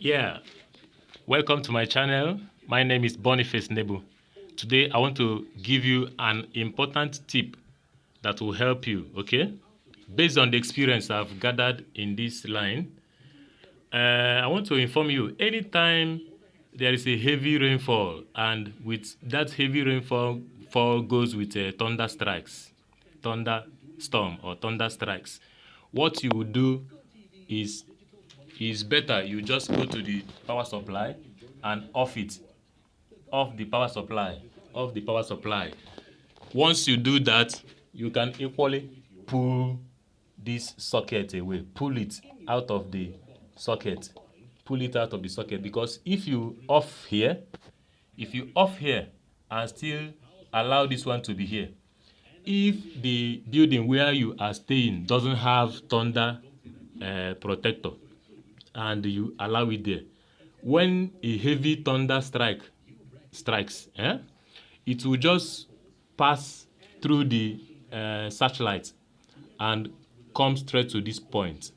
Yeah, welcome to my channel. My name is Boniface Nebo. Today I want to give you an important tip that will help you, okay? Based on the experience I've gathered in this line, I want to inform you, anytime there is a heavy rainfall and with that heavy rainfall goes with thunder strikes, thunderstorm or thunder strikes, what you will do is better you just go to the power supply and off the power supply, Once you do that, you can equally pull this socket away, pull it out of the socket, because if you off here and still allow this one to be here, if the building where you are staying doesn't have thunder protector and you allow it there, when a heavy thunder strikes, it will just pass through the searchlight and come straight to this point.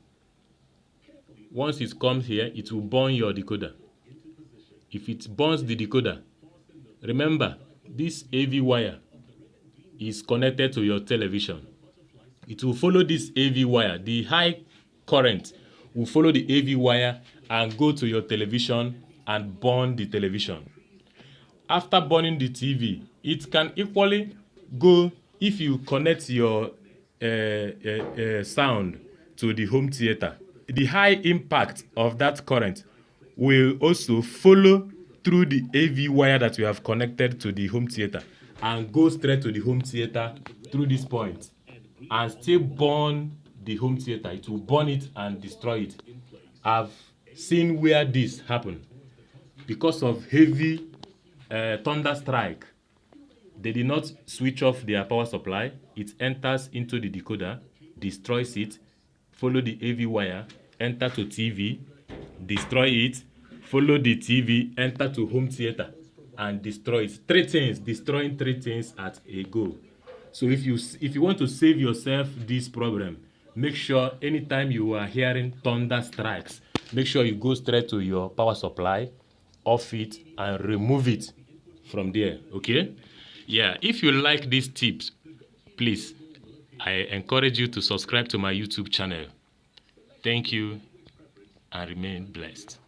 Once it comes here, it will burn your decoder. If it burns the decoder, remember this AV wire is connected to your television. It will follow this AV wire. The high current will follow the AV wire and go to your television and burn the television. After burning the TV, it can equally go, if you connect your sound to the home theater, the high impact of that current will also follow through the AV wire that we have connected to the home theater and go straight to the home theater through this point and still burn the home theater. It will burn it and destroy it. I've seen where this happened because of heavy thunder strike. They did not switch off their power supply. It enters into the decoder, destroys it, follow the AV wire, enter to TV, destroy it, follow the TV, enter to home theater, and destroy it. Destroying three things at a go. So if you want to save yourself this problem, make sure anytime you are hearing thunder strikes, make sure you go straight to your power supply, off it, and remove it from there, okay? Yeah, if you like these tips, please, I encourage you to subscribe to my YouTube channel. Thank you and remain blessed.